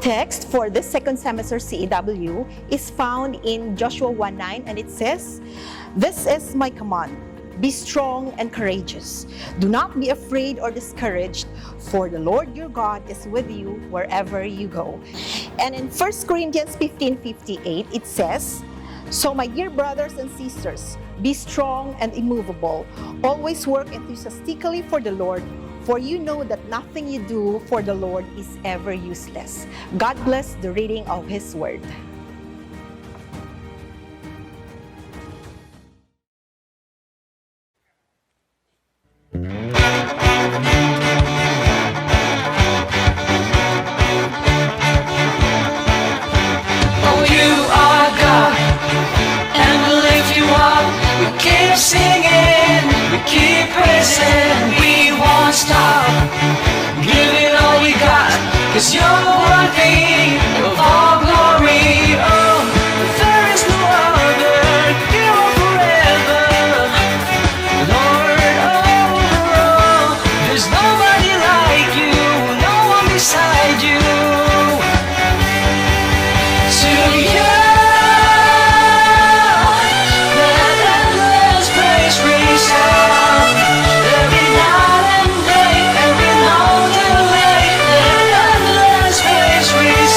text for this second semester CEW is found in Joshua 1:9, and it says, "This is my command. Be strong and courageous. Do not be afraid or discouraged, for the Lord your God is with you wherever you go." And in 1 Corinthians 15:58, it says, "So my dear brothers and sisters, be strong and immovable. Always work enthusiastically for the Lord, for you know that nothing you do for the Lord is ever useless." God bless the reading of His Word. Oh, you are God, and we lift you up. We keep singing, we keep praising, we won't stop. Give it all we got, 'cause you're worthy of all glory. Oh, there is no other, you are forever, Lord. Oh, there's nobody like you, no one beside you. To you, let endless praise resound. Every night and day, every mountain lake, let endless praise resound.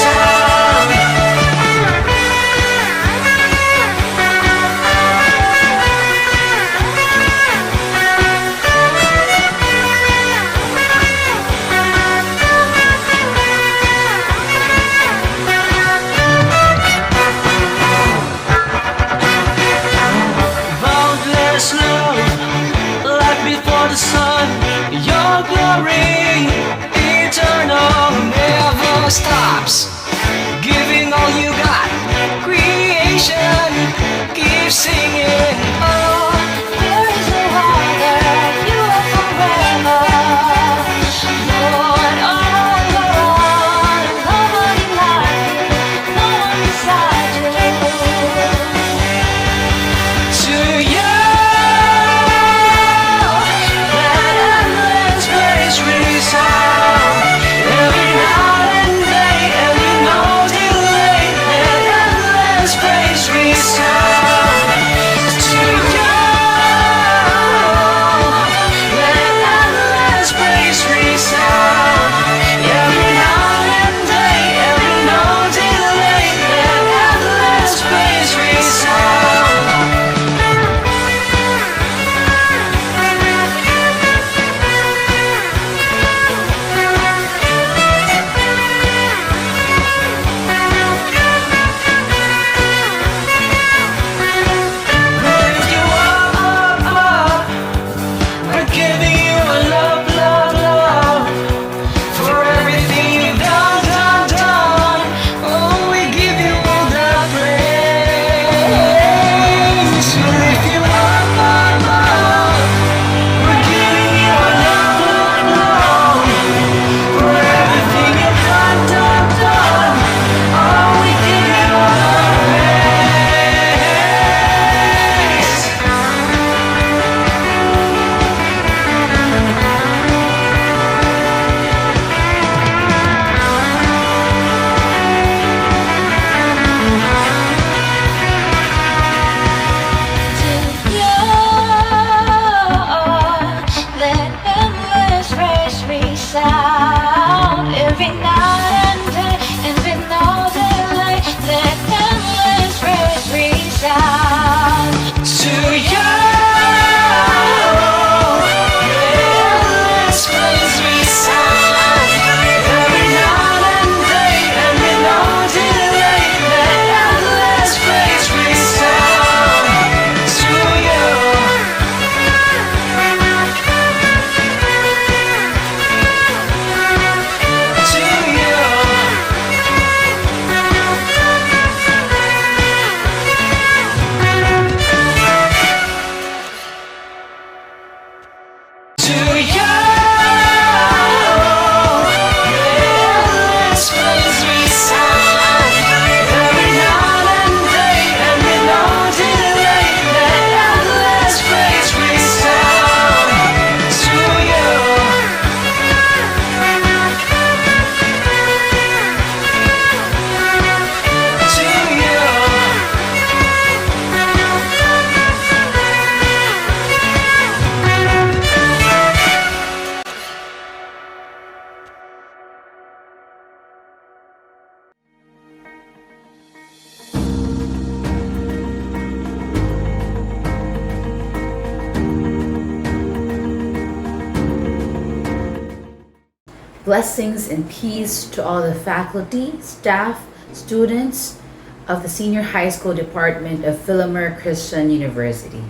Blessings and peace to all the faculty, staff, students of the Senior High School Department of Philomer Christian University.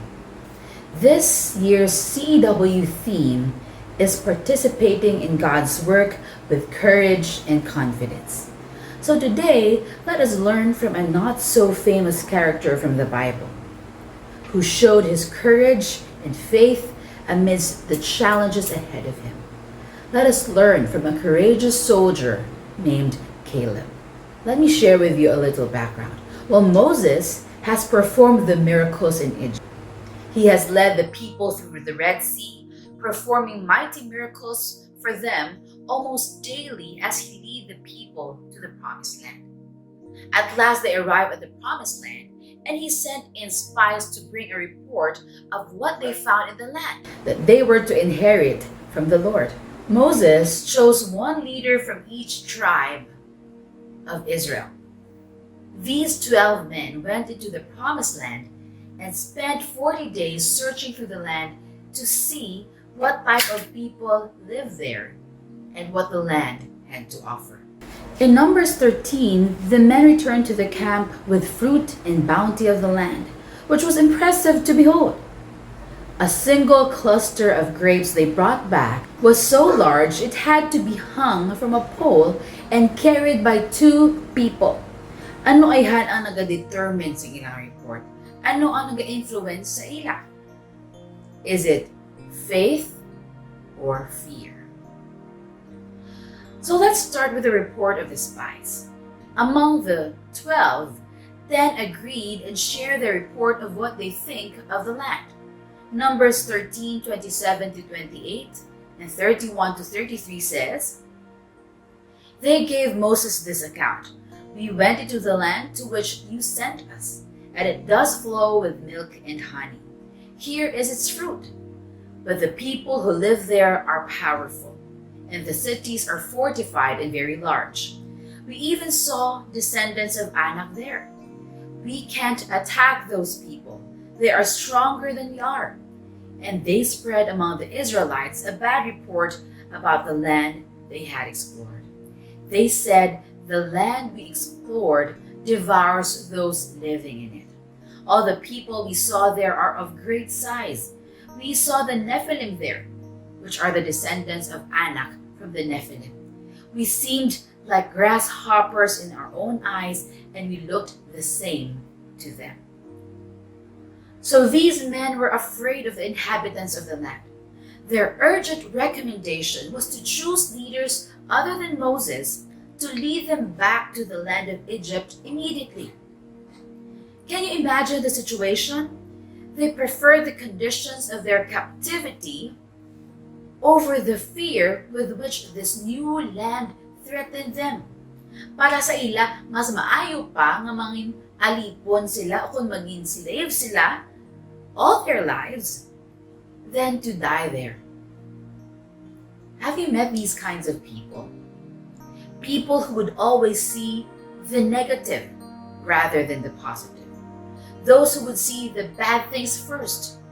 This year's CEW theme is participating in God's work with courage and confidence. So today, let us learn from a not so famous character from the Bible who showed his courage and faith amidst the challenges ahead of him. Let us learn from a courageous soldier named Caleb. Let me share with you a little background. Well, Moses has performed the miracles in Egypt. He has led the people through the Red Sea, performing mighty miracles for them almost daily as he led the people to the Promised Land. At last they arrived at the Promised Land, and he sent in spies to bring a report of what they found in the land that they were to inherit from the Lord. Moses chose one leader from each tribe of Israel. These 12 men went into the Promised Land and spent 40 days searching through the land to see what type of people lived there and what the land had to offer. In Numbers 13, the men returned to the camp with fruit and bounty of the land, which was impressive to behold. A single cluster of grapes they brought back was so large it had to be hung from a pole and carried by 2 people. Ano ay ang nag-determine sa ilang report? Ano ang nag-influence sa ila? Is it faith or fear? So let's start with the report of the spies. Among the 12, 10 agreed and shared their report of what they think of the land. Numbers 13:27 to 28 and 31 to 33 says, "They gave Moses this account. We went into the land to which you sent us, and it does flow with milk and honey. Here is its fruit. But the people who live there are powerful, and the cities are fortified and very large. We even saw descendants of Anak there. We can't attack those people. They are stronger than we are." And they spread among the Israelites a bad report about the land they had explored. They said, "The land we explored devours those living in it. All the people we saw there are of great size. We saw the Nephilim there, which are the descendants of Anak from the Nephilim. We seemed like grasshoppers in our own eyes, and we looked the same to them." So these men were afraid of the inhabitants of the land. Their urgent recommendation was to choose leaders other than Moses to lead them back to the land of Egypt immediately. Can you imagine the situation? They preferred the conditions of their captivity over the fear with which this new land threatened them. Para sa ila, mas maayo pa nga mangin alipon sila o kung maging slave sila all their lives than to die there. Have you met these kinds of people? People who would always see the negative rather than the positive. Those who would see the bad things first,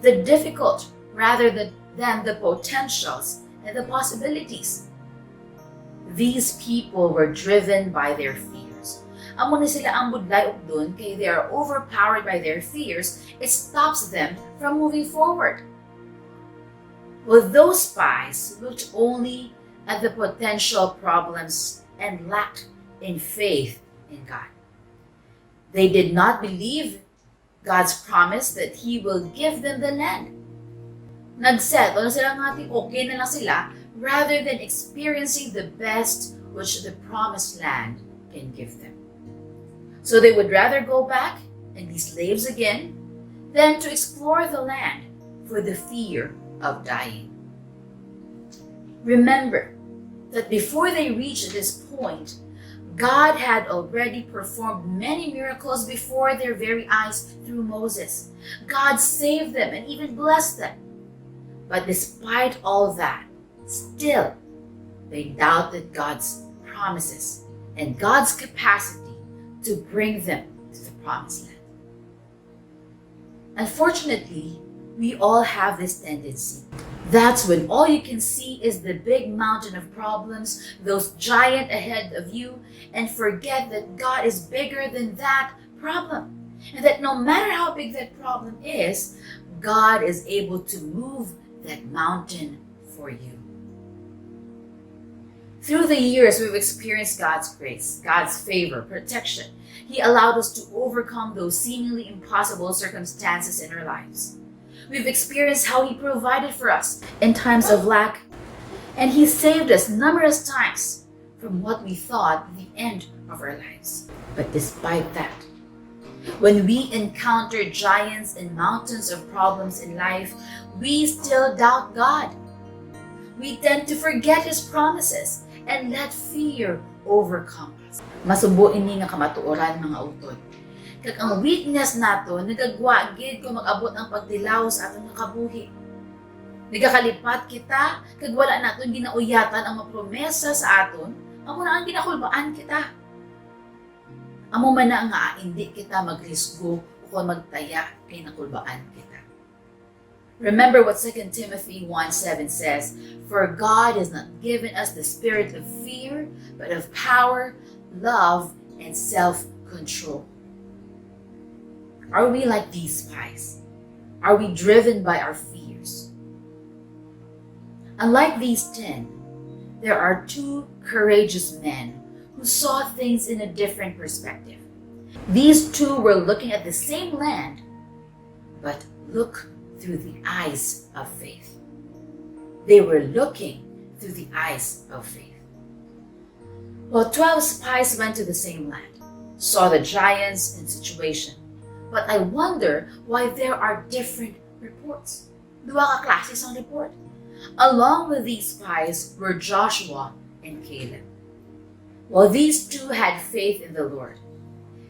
the difficult rather than the potentials and the possibilities. These people were driven by their fears. Amo na sila ang budlay og dun kay they are overpowered by their fears. It stops them from moving forward. Well, those spies looked only at the potential problems and lacked in faith in God. They did not believe God's promise that He will give them the land. Nagsettle na sila nga okay na lang sila rather than experiencing the best which the promised land can give them. So they would rather go back and be slaves again than to explore the land for the fear of dying. Remember that before they reached this point, God had already performed many miracles before their very eyes through Moses. God saved them and even blessed them. But despite all that, still they doubted God's promises and God's capacity to bring them to the promised land. Unfortunately, We all have this tendency. That's when all you can see is the big mountain of problems, those giant ahead of you, and forget that God is bigger than that problem. And that no matter how big that problem is, God is able to move that mountain for you. Through the years, we've experienced God's grace, God's favor, protection. He allowed us to overcome those seemingly impossible circumstances in our lives. We've experienced how He provided for us in times of lack, and He saved us numerous times from what we thought the end of our lives. But despite that, when we encounter giants and mountains of problems in life, we still doubt God. We tend to forget His promises and let fear overcome us. Masubo ini nga kamatuoran mga utod. Kag ang weakness nato nagagwa gid ko mag-abot ang pagtilaw sa atong nakabuhi. Nagakalipat kita kag wala naton ginauyatan ang mapromesa sa aton, amo na ang ginakulbaan kita. Amo man na nga hindi kita magrisgo o magtaya kay nakulbaan kita. Remember what 2 Timothy 1:7 says, "For God has not given us the spirit of fear, but of power, love, and self-control." Are we like these spies? Are we driven by our fears? Unlike these 10, there are 2 courageous men who saw things in a different perspective. These 2 were looking at the same land, but look through the eyes of faith. They were looking through the eyes of faith. Well, 12 spies went to the same land, saw the giants and situation. But I wonder why there are different reports. Dua ka klases ang report. Along with these spies were Joshua and Caleb. Well, these 2 had faith in the Lord.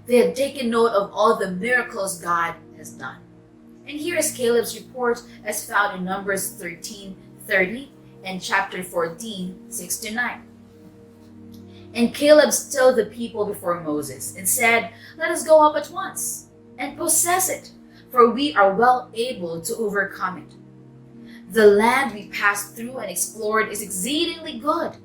They had taken note of all the miracles God has done. And here is Caleb's report as found in Numbers 13:30 and chapter 14:6-9. And Caleb stilled the people before Moses and said, "Let us go up at once and possess it, for we are well able to overcome it. The land we passed through and explored is exceedingly good.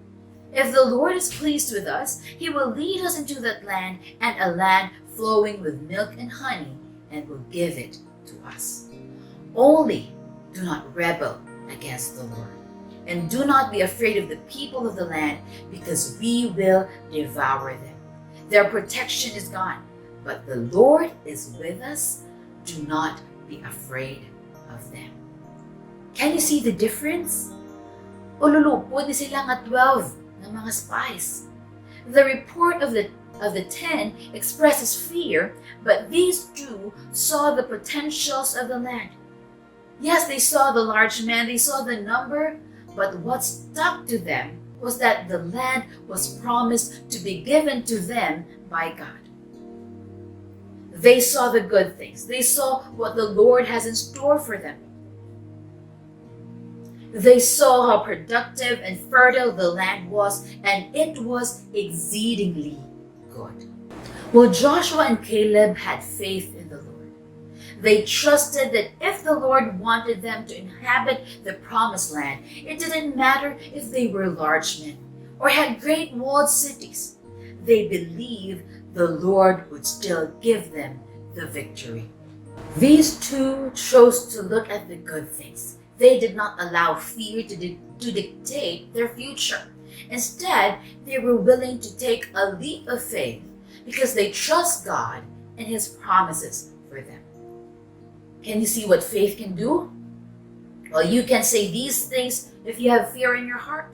If the Lord is pleased with us, He will lead us into that land, and a land flowing with milk and honey, and will give it to us. Only do not rebel against the Lord, and do not be afraid of the people of the land, because we will devour them. Their protection is gone, but the Lord is with us. Do not be afraid of them." Can you see the difference? Ululupod ni sila nga 12 ng mga spies. The report of the 10 expresses fear, but these 2 saw the potentials of the land. Yes, they saw the large men, they saw the number, but what stuck to them was that the land was promised to be given to them by God. They saw the good things. They saw what the Lord has in store for them. They saw how productive and fertile the land was, and it was exceedingly good. Well, Joshua and Caleb had faith in the Lord. They trusted that if the Lord wanted them to inhabit the promised land, it didn't matter if they were large men or had great walled cities. They believed the Lord would still give them the victory. These 2 chose to look at the good things. They did not allow fear to dictate their future. Instead, they were willing to take a leap of faith because they trust God and His promises for them. Can you see what faith can do? Well, you can say these things if you have fear in your heart.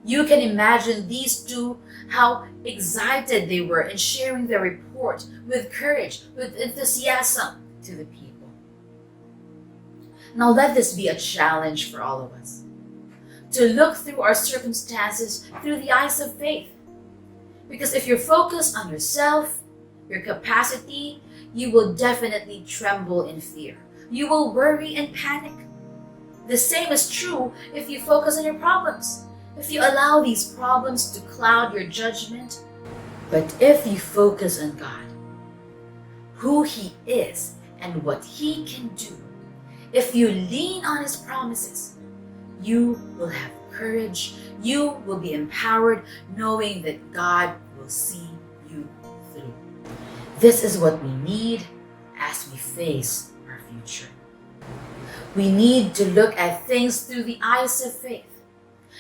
You can imagine these 2, how excited they were in sharing their report with courage, with enthusiasm to the people. Now let this be a challenge for all of us, to look through our circumstances through the eyes of faith. Because if you're focused on yourself, your capacity, you will definitely tremble in fear. You will worry and panic. The same is true if you focus on your problems. If you allow these problems to cloud your judgment. But if you focus on God, who He is and what He can do, If you lean on His promises, you will have courage. You will be empowered, knowing that God will see you through. This is what we need as we face our future. We need to look at things through the eyes of faith,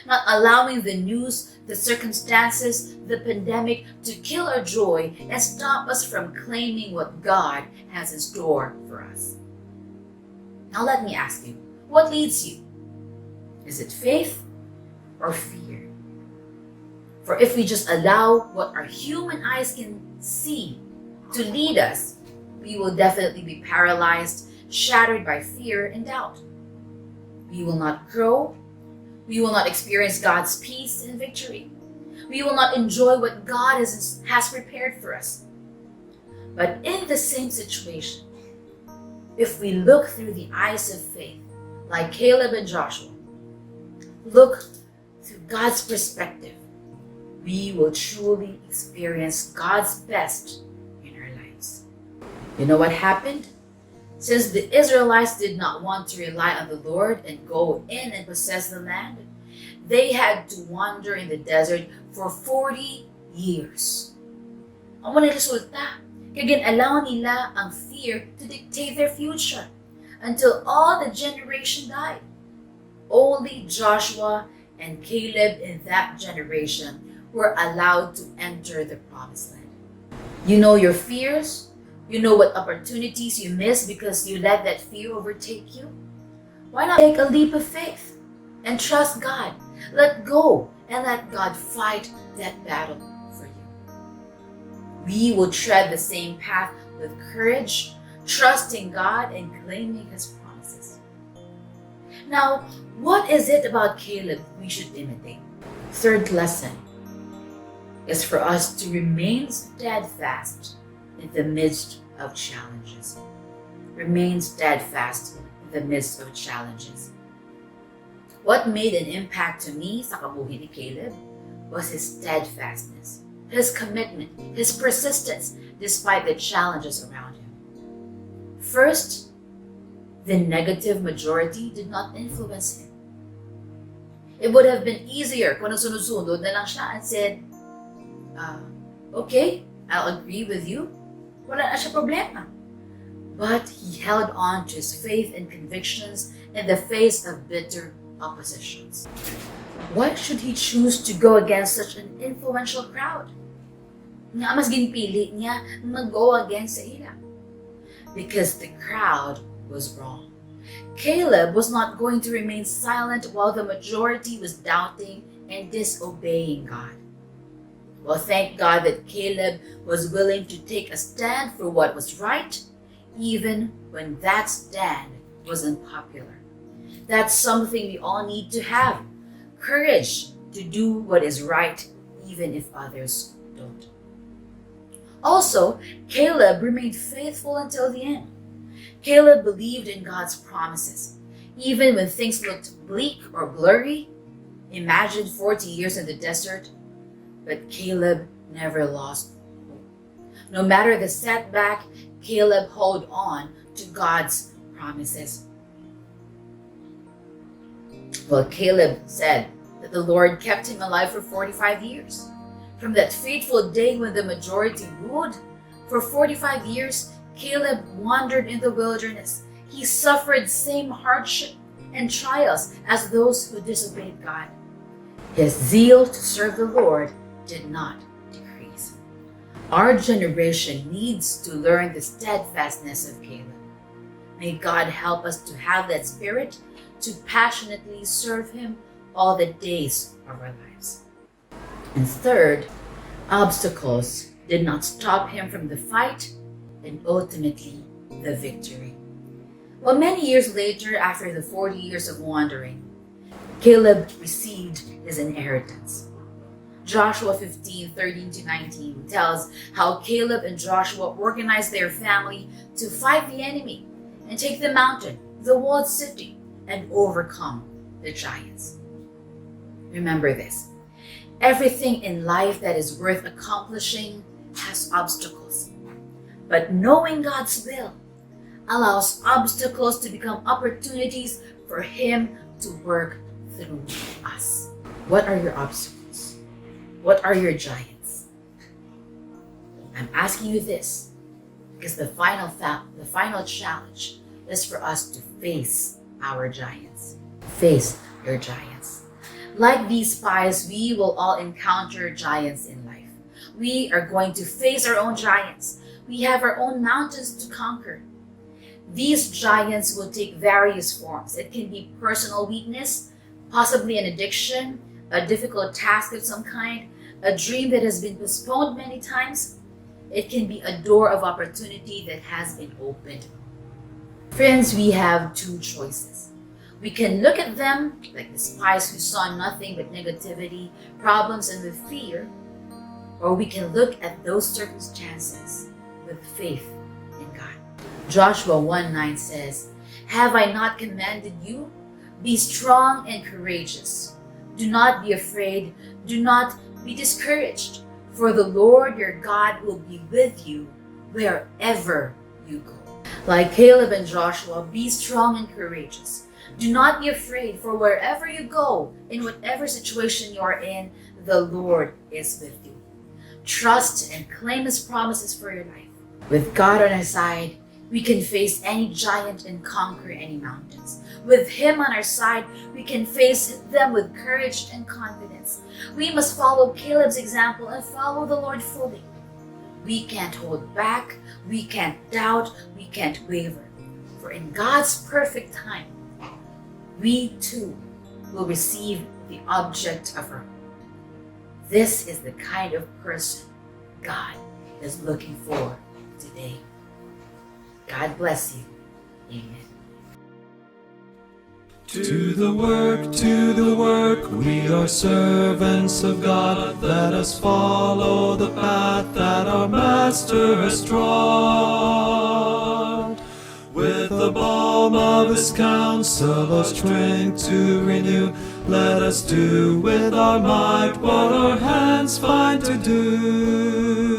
not allowing the news, the circumstances, the pandemic to kill our joy and stop us from claiming what God has in store for us. Now let me ask you, what leads you? Is it faith or fear? For if we just allow what our human eyes can see to lead us, we will definitely be paralyzed, shattered by fear and doubt. We will not grow. We will not experience God's peace and victory. We will not enjoy what God has prepared for us. But in the same situation, if we look through the eyes of faith, like Caleb and Joshua, look through God's perspective, we will truly experience God's best in our lives. You know what happened? Since the Israelites did not want to rely on the Lord and go in and possess the land, they had to wander in the desert for 40 years. Ang mga resulta, kaya ginalaw nila ang fear to dictate their future until all the generation died. Only Joshua and Caleb in that generation were allowed to enter the promised land. You know your fears. You know what opportunities you miss because you let that fear overtake you. Why not take a leap of faith and trust God? Let go and let God fight that battle for you. We will tread the same path with courage, trusting God and claiming His promises. Now, what is it about Caleb we should imitate? Third lesson is for us to remain steadfast in the midst of challenges. Remain steadfast in the midst of challenges. What made an impact to me sa kabuhi ni Caleb was his steadfastness, his commitment, his persistence despite the challenges around him. First, the negative majority did not influence him. It would have been easier kung nagsunod-sunod na lang siya and said, okay, I'll agree with you. Wala na siya problema. But he held on to his faith and convictions in the face of bitter oppositions. Why should he choose to go against such an influential crowd? Nga mas ginpili niya mag-go against sa ila. Because the crowd was wrong. Caleb was not going to remain silent while the majority was doubting and disobeying God. Well, thank God that Caleb was willing to take a stand for what was right, even when that stand was unpopular. That's something we all need to have. Courage to do what is right, even if others don't. Also, Caleb remained faithful until the end. Caleb believed in God's promises. Even when things looked bleak or blurry, imagine 40 years in the desert, but Caleb never lost hope. No matter the setback, Caleb held on to God's promises. Well, Caleb said that the Lord kept him alive for 45 years. From that fateful day when the majority ruled, for 45 years, Caleb wandered in the wilderness. He suffered same hardship and trials as those who disobeyed God. His zeal to serve the Lord did not decrease. Our generation needs to learn the steadfastness of Caleb. May God help us to have that spirit to passionately serve Him all the days of our lives. And third, obstacles did not stop him from the fight and ultimately the victory. Well, many years later, after the 40 years of wandering, Caleb received his inheritance. Joshua 15:13-19 tells how Caleb and Joshua organized their family to fight the enemy and take the mountain, the walled city, and overcome the giants. Remember this. Everything in life that is worth accomplishing has obstacles. But knowing God's will, allows obstacles to become opportunities for Him to work through us. What are your obstacles? What are your giants? I'm asking you this because the final challenge is for us to face our giants. Face your giants. Like these spies, we will all encounter giants in life. We are going to face our own giants. We have our own mountains to conquer. These giants will take various forms. It can be personal weakness, possibly an addiction, a difficult task of some kind, a dream that has been postponed many times. It can be a door of opportunity that has been opened. Friends, we have two choices. We can look at them like the spies who saw nothing but negativity, problems, and with fear, or we can look at those circumstances with faith in God. Joshua 1:9 says, "Have I not commanded you? Be strong and courageous. Do not be afraid. Do not be discouraged, for the Lord your God will be with you wherever you go." Like Caleb and Joshua, be strong and courageous. Do not be afraid, for wherever you go, in whatever situation you are in, the Lord is with you. Trust and claim His promises for your life. With God on our side, we can face any giant and conquer any mountains. With Him on our side, we can face them with courage and confidence. We must follow Caleb's example and follow the Lord fully. We can't hold back, we can't doubt, we can't waver. For in God's perfect time, we too will receive the object of our hope. This is the kind of person God is looking for today. God bless you. Amen. To the work, we are servants of God. Let us follow the path that our Master has trod. With the balm of His counsel, our strength to renew, let us do with our might what our hands find to do.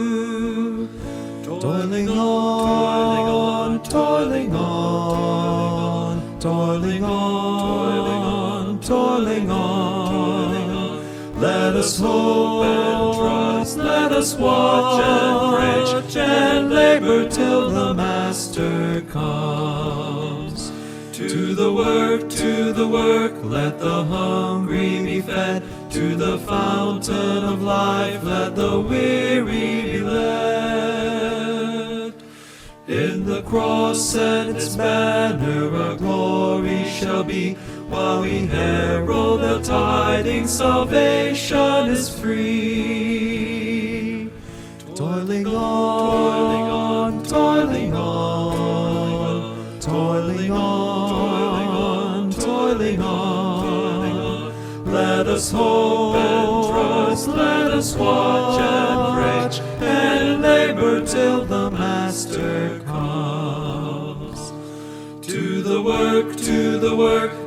Toiling on, toiling on, toiling on, toiling on. Let us hope and trust, let us watch and pray, and labor till the Master comes. To the work, let the hungry be fed. To the fountain of life, let the weary be led. In the cross and its banner our glory shall be, while we herald the tidings salvation is free. Toiling on, toiling on, toiling on, toiling on. Let us hope and trust, let us watch and pray, and labor till the Master comes. To the work,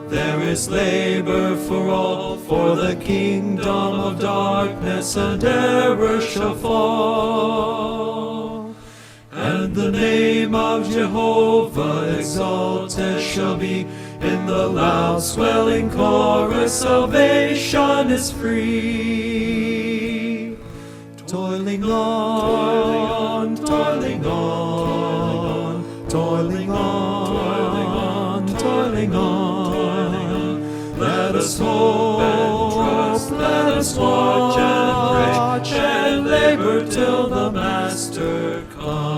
there is labor for all, for the kingdom of darkness and error shall fall. And the name of Jehovah exalted shall be, in the loud swelling chorus salvation is free. Toiling on, toiling on, toiling on, toiling on. Let us hope and trust, let us watch and pray, and labor till the Master comes.